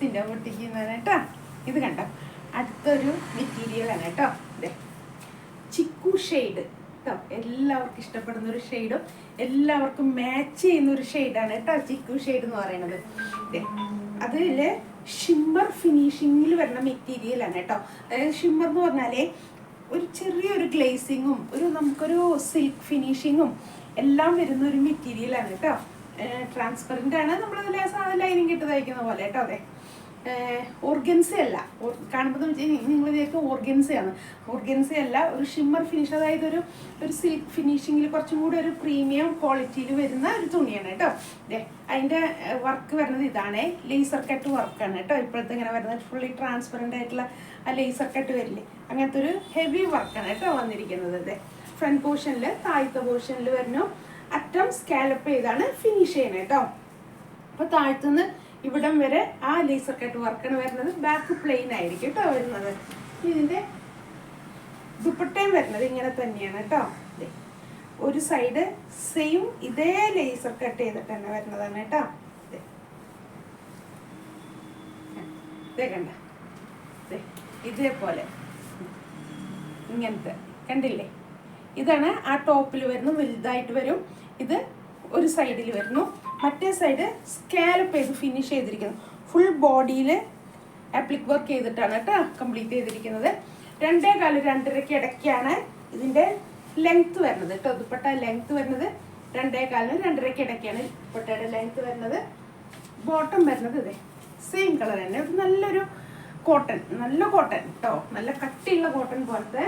ലേസിൻ്റെ പൊട്ടിക്കുന്നതാണ് കേട്ടോ. ഇത് കണ്ടോ, അടുത്തൊരു മെറ്റീരിയലാണ് കേട്ടോ. അതെ, ചിക്കു ഷെയ്ഡ് കേട്ടോ. എല്ലാവർക്കും ഇഷ്ടപ്പെടുന്ന ഒരു ഷെയ്ഡും എല്ലാവർക്കും മാച്ച് ചെയ്യുന്ന ഒരു ഷെയ്ഡാണ് കേട്ടോ ചിക്കു ഷെയ്ഡ് എന്ന് പറയുന്നത്. അതിൽ ഷിമ്മർ ഫിനിഷിങ്ങിൽ വരുന്ന മെറ്റീരിയലാണ് കേട്ടോ. അതായത് ഷിമ്മർ എന്ന് പറഞ്ഞാലേ ഒരു ചെറിയൊരു ഗ്ലേസിങ്ങും നമുക്കൊരു സിൽക്ക് ഫിനിഷിങ്ങും എല്ലാം വരുന്ന ഒരു മെറ്റീരിയലാണ് കേട്ടോ. ട്രാൻസ്പെറൻ്റ് ആണ്, നമ്മളതിൽ ലൈനിങ് ഇട്ട് തയ്ക്കുന്ന പോലെ കേട്ടോ. അതെ, ഓർഗൻസ അല്ല, കാണുമ്പോൾ നിങ്ങൾ വിചാരിക്കും ഓർഗൻസയാണ്. ഓർഗൻസ അല്ല, ഒരു ഷിമ്മർ ഫിനിഷ്, അതായത് ഒരു സിൽക്ക് ഫിനിഷിങ്ങിൽ കുറച്ചും കൂടി ഒരു പ്രീമിയം ക്വാളിറ്റിയിൽ വരുന്ന ഒരു തുണിയാണ് കേട്ടോ. അതെ, അതിൻ്റെ വർക്ക് വരുന്നത് ഇതാണ്, ലേസർ കട്ട് വർക്കാണ് കേട്ടോ. ഇപ്പോഴത്തെ ഇങ്ങനെ വരുന്നത് ഫുള്ളി ട്രാൻസ്പെറൻ്റ് ആയിട്ടുള്ള ആ ലേസർ കട്ട് വരില്ലേ, അങ്ങനത്തെ ഒരു ഹെവി വർക്കാണ് കേട്ടോ വന്നിരിക്കുന്നത്. അതെ, ഫ്രണ്ട് പോർഷനിൽ താഴത്തെ പോർഷനിൽ വരുന്നു അറ്റം സ്കാലപ്പ് ചെയ്താണ് ഫിനിഷ് ചെയ്യണത് കേട്ടോ. അപ്പോൾ താഴത്തുനിന്ന് ഇവിടം വരെ ആ ലേസർ കട്ട് വർക്കാണ് വരുന്നത്. ബാക്ക് പ്ലെയിൻ ആയിരിക്കും കേട്ടോ വരുന്നത്. ഇതിൻ്റെ ദുപ്പട്ടയും വരുന്നത് ഇങ്ങനെ തന്നെയാണ് കേട്ടോ. ഒരു സൈഡ് സെയിം ഇതേ ലേസർ കട്ട് ചെയ്തിട്ട് തന്നെ വരുന്നതാണ് കേട്ടോ. ഇതേ കണ്ട, ഇതേപോലെ ഇങ്ങനത്തെ കണ്ടില്ലേ, ഇതാണ് ആ ടോപ്പിൽ വരുന്നു, വലുതായിട്ട് വരും. ഇത് ഒരു സൈഡിൽ വരുന്നു, മറ്റേ സൈഡ് സ്കാലപ്പ് ചെയ്ത് ഫിനിഷ് ചെയ്തിരിക്കുന്നു. ഫുൾ ബോഡിയിൽ ആപ്ലിക് വർക്ക് ചെയ്തിട്ടാണ് കേട്ടോ കംപ്ലീറ്റ് ചെയ്തിരിക്കുന്നത്. 2.25 2.5 ഇടയ്ക്കാണ് ഇതിൻ്റെ ലെങ്ത്ത് വരുന്നത് കേട്ടോ. ദുപ്പട്ട ലെങ്ത്ത് വരുന്നത് 2.25 2.5 ഇടയ്ക്കാണ് ദുപ്പട്ടയുടെ ലെങ്ത്ത് വരുന്നത്. ബോട്ടം വരുന്നത് ഇതേ സെയിം കളർ തന്നെ, നല്ലൊരു കോട്ടൺ, നല്ല കോട്ടൺ കേട്ടോ, നല്ല കട്ടിയുള്ള കോട്ടൺ പോലത്തെ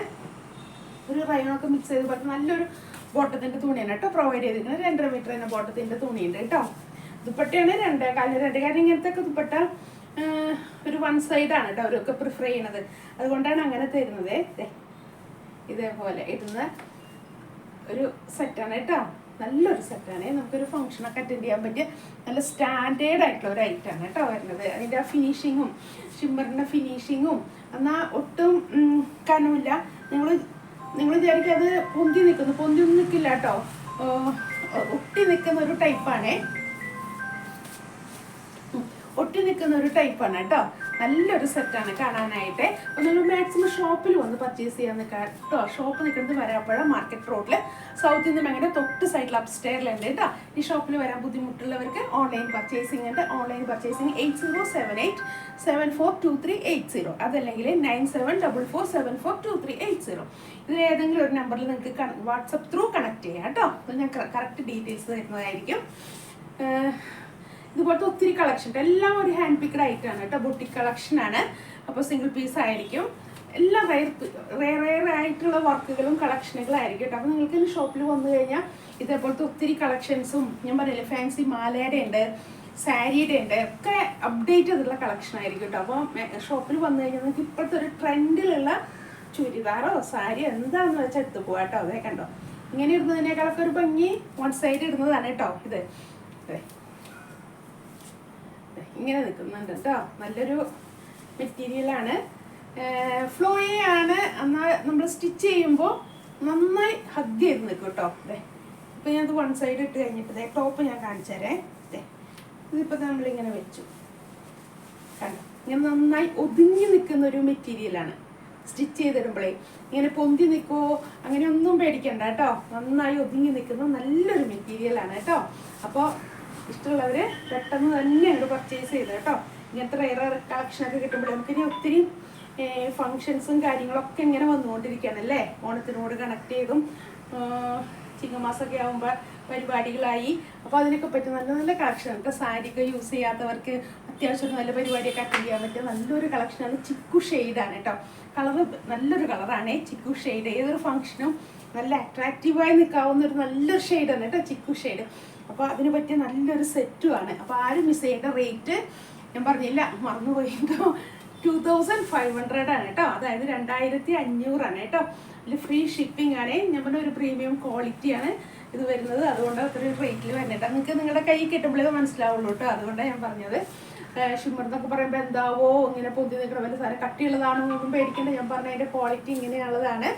ഒരു റയോണൊക്കെ മിക്സ് ചെയ്ത് പോലത്തെ നല്ലൊരു ബോട്ടത്തിൻ്റെ തുണിയാണ് കേട്ടോ പ്രൊവൈഡ് ചെയ്തിരിക്കുന്നത്. 2.5 മീറ്റർ തന്നെ ബോട്ടത്തിൻ്റെ തുണിയുണ്ട് കേട്ടോ. ദുപ്പട്ടയാണ് 2.25 കാരണം ഇങ്ങനത്തെ ഒക്കെ ദുപ്പട്ട ഒരു വൺ സൈഡാണ് കേട്ടോ അവരൊക്കെ പ്രിഫർ ചെയ്യണത്, അതുകൊണ്ടാണ് അങ്ങനെ തരുന്നത്. ഇതേപോലെ ഇടുന്ന ഒരു സെറ്റാണ് കേട്ടോ, നല്ലൊരു സെറ്റാണ്. നമുക്കൊരു ഫംഗ്ഷനൊക്കെ അറ്റൻഡ് ചെയ്യാൻ പറ്റിയ നല്ല സ്റ്റാൻഡേർഡ് ആയിട്ടുള്ള ഒരു ഐറ്റമാണ് കേട്ടോ വരുന്നത്. അതിൻ്റെ ആ ഫിനിഷിങ്ങും ഷിമ്മറിൻ്റെ ഫിനിഷിങ്ങും എന്നാൽ ഒട്ടും കനമില്ല. നിങ്ങൾ വിചാരിക്കും അത് പൊന്തിയൊന്നും നിൽക്കില്ല കേട്ടോ, ഒട്ടി നിൽക്കുന്ന ഒരു ടൈപ്പാണേ, ഒട്ടി നിൽക്കുന്ന ഒരു ടൈപ്പാണ് കേട്ടോ. നല്ലൊരു സെറ്റാണ് കാണാനായിട്ട്. അപ്പോൾ നിങ്ങൾ മാക്സിമം ഷോപ്പിൽ വന്ന് പർച്ചേസ് ചെയ്യാൻ നിൽക്കാം കേട്ടോ. ഷോപ്പ് നിൽക്കുന്നത് വരാപ്പുഴ മാർക്കറ്റ് റോഡിൽ സൗത്ത് ഇന്ത്യൻ ബാങ്കിൻ്റെ തൊട്ട് സൈഡിൽ അപ്സ്റ്റെയറിലുണ്ട് കേട്ടോ. ഈ ഷോപ്പിൽ വരാൻ ബുദ്ധിമുട്ടുള്ളവർക്ക് ഓൺലൈൻ പർച്ചേസിംഗ് ഉണ്ട്. ഓൺലൈൻ പർച്ചേസിംഗ് 8078742380, അതല്ലെങ്കിൽ 9744742380. ഇതിൽ ഏതെങ്കിലും ഒരു നമ്പറിൽ നിങ്ങൾക്ക് വാട്സപ്പ് ത്രൂ കണക്ട് ചെയ്യാം കേട്ടോ. അപ്പോൾ ഞാൻ കറക്റ്റ് ഡീറ്റെയിൽസ് തരുന്നതായിരിക്കും. ഇതുപോലത്തെ ഒത്തിരി കളക്ഷൻ ഉണ്ട്, എല്ലാം ഒരു ഹാൻഡ് പിക്ഡ് ആയിട്ടാണ് കേട്ടോ, ബൊട്ടിക് കളക്ഷനാണ്. അപ്പോൾ സിംഗിൾ പീസ് ആയിരിക്കും, എല്ലാം റെയർ ആയിട്ടുള്ള വർക്കുകളും കളക്ഷനുകളായിരിക്കും കേട്ടോ. അപ്പോൾ നിങ്ങൾക്ക് ഷോപ്പിൽ വന്നു കഴിഞ്ഞാൽ ഇതേപോലത്തെ ഒത്തിരി കളക്ഷൻസും ഞാൻ പറയില്ലേ ഫാൻസി മാലയുടെ ഉണ്ട്, സാരിയുടെ ഉണ്ട്, ഒക്കെ അപ്ഡേറ്റ് ചെയ്തിട്ടുള്ള കളക്ഷൻ ആയിരിക്കും കേട്ടോ. അപ്പോൾ ഷോപ്പിൽ വന്നു കഴിഞ്ഞാൽ നിങ്ങൾക്ക് ഇപ്പോഴത്തെ ഒരു ട്രെൻഡിലുള്ള ചുരിദാറോ സാരിയോ എന്താണെന്ന് വെച്ചാൽ എടുത്ത് പോകാം കേട്ടോ. അതേ കണ്ടോ, ഇങ്ങനെ ഇടുന്നതിനേക്കാളൊക്കെ ഒരു ഭംഗി വൺ സൈഡ് ഇടുന്നതാണ് കേട്ടോ. ഇത് ഇങ്ങനെ നിൽക്കുന്നുണ്ട് കേട്ടോ, നല്ലൊരു മെറ്റീരിയലാണ്, ഫ്ലോയി ആണ്. എന്നാൽ നമ്മൾ സ്റ്റിച്ച് ചെയ്യുമ്പോൾ നന്നായി ഹഗ് ചെയ്ത് നിൽക്കും കേട്ടോ. ഇപ്പം ഞാനത് വൺ സൈഡ് ഇട്ട് കഴിഞ്ഞിട്ട് ടോപ്പ് ഞാൻ കാണിച്ചു തരേ. ഇതിപ്പോൾ നമ്മളിങ്ങനെ വെച്ചു കണ്ടോ, ഇങ്ങനെ നന്നായി ഒതുങ്ങി നിൽക്കുന്ന ഒരു മെറ്റീരിയലാണ്. സ്റ്റിച്ച് ചെയ്തിടുമ്പോഴേ ഇങ്ങനെ പൊന്തി നിൽക്കുമോ അങ്ങനെയൊന്നും പേടിക്കണ്ട കേട്ടോ, നന്നായി ഒതുങ്ങി നിൽക്കുന്ന നല്ലൊരു മെറ്റീരിയലാണ് കേട്ടോ. അപ്പോൾ ഇഷ്ടമുള്ളവർ പെട്ടെന്ന് തന്നെ അങ്ങോട്ട് പർച്ചേസ് ചെയ്ത് കേട്ടോ. ഇങ്ങനത്തെ റെയർ കളക്ഷനൊക്കെ കിട്ടുമ്പോൾ നമുക്കിനി ഒത്തിരി ഫങ്ഷൻസും കാര്യങ്ങളൊക്കെ ഇങ്ങനെ വന്നുകൊണ്ടിരിക്കുകയാണല്ലേ. ഓണത്തിനോട് കണക്ട് ചെയ്തും ചിങ്ങമാസമൊക്കെ ആകുമ്പോൾ പരിപാടികളായി. അപ്പോൾ അതിനൊക്കെ പറ്റിയ നല്ല നല്ല കളക്ഷനാണ് കേട്ടോ. സാരിയൊക്കെ യൂസ് ചെയ്യാത്തവർക്ക് അത്യാവശ്യം നല്ല പരിപാടിയൊക്കെ അറ്റൻഡ് ചെയ്യാൻ പറ്റിയ നല്ലൊരു കളക്ഷനാണ്. ചിക്കു ഷെയ്ഡാണ് കേട്ടോ, കളറ് നല്ലൊരു കളറാണ് ചിക്കു ഷെയ്ഡ്. ഏതൊരു ഫംഗ്ഷനും നല്ല അട്രാക്റ്റീവായി നിൽക്കാവുന്ന ഒരു നല്ലൊരു ഷെയ്ഡാണ് കേട്ടോ ചിക്കു ഷെയ്ഡ്. അപ്പോൾ അതിന് പറ്റിയ നല്ലൊരു സെറ്റുമാണ്. അപ്പോൾ ആരും മിസ് ചെയ്യേണ്ട. റേറ്റ് ഞാൻ പറഞ്ഞില്ല, മറന്നുപോയിട്ടോ, 2500 ആണ് കേട്ടോ, അതായത് 2500 കേട്ടോ. ഇതിൽ ഫ്രീ ഷിപ്പിംഗ് ആണ്. ഞാൻ പറഞ്ഞ ഒരു പ്രീമിയം ക്വാളിറ്റിയാണ് ഇത് വരുന്നത്, അതുകൊണ്ട് അത്രയും റേറ്റിൽ വരുന്നുണ്ട്. നിങ്ങൾക്ക് നിങ്ങളുടെ കൈ കിട്ടുമ്പോഴേ മനസ്സിലാവുള്ളൂ കേട്ടോ, അതുകൊണ്ടാണ് ഞാൻ പറഞ്ഞത്. ഷിമ്മർ എന്നൊക്കെ പറയുമ്പോൾ എന്താവോ ഇങ്ങനെ പൊന്തി നിൽക്കണ വല്ല സാധനം കട്ടിയുള്ളതാണോ എന്നൊന്നും പേടിക്കേണ്ട. ഞാൻ പറഞ്ഞ അതിൻ്റെ ക്വാളിറ്റി ഇങ്ങനെയുള്ളതാണ്,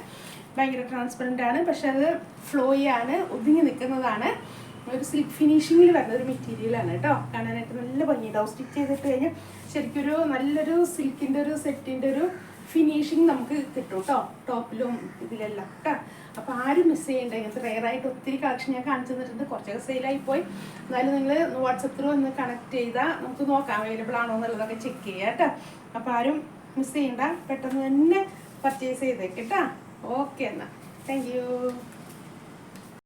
ഭയങ്കര ട്രാൻസ്പെറൻ്റ് ആണ്, പക്ഷെ അത് ഫ്ലോയി ആണ്, ഒതുങ്ങി നിൽക്കുന്നതാണ്. ഒരു സിൽക്ക് ഫിനിഷിങ്ങിൽ വരുന്ന ഒരു മെറ്റീരിയലാണ് കേട്ടോ. കാണാനായിട്ട് നല്ല ഭംഗിയുണ്ടാവും. സ്റ്റിച്ച് ചെയ്തിട്ട് കഴിഞ്ഞാൽ ശരിക്കും ഒരു നല്ലൊരു സിൽക്കിൻ്റെ ഒരു സെറ്റിൻ്റെ ഒരു ഫിനിഷിങ് നമുക്ക് കിട്ടും കേട്ടോ, ടോപ്പിലും ഇതിലെല്ലാം കേട്ടോ. അപ്പോൾ ആരും മിസ് ചെയ്യേണ്ട. ഇങ്ങനത്തെ റെയറായിട്ട് ഒത്തിരി കളക്ഷൻ ഞാൻ കാണിച്ചു തന്നിട്ടുണ്ട്. കുറച്ചൊക്കെ സെയിലായിപ്പോയി. എന്നാലും നിങ്ങൾ വാട്സപ്പ് ത്രൂ ഒന്ന് കണക്ട് ചെയ്താൽ നമുക്ക് നോക്കാം അവൈലബിൾ ആണോ എന്നുള്ളതൊക്കെ ചെക്ക് ചെയ്യാം കേട്ടോ. അപ്പോൾ ആരും മിസ് ചെയ്യണ്ട, പെട്ടെന്ന് തന്നെ പർച്ചേസ് ചെയ്തേക്ക് കേട്ടോ. ഓക്കെ എന്നാൽ താങ്ക് യു.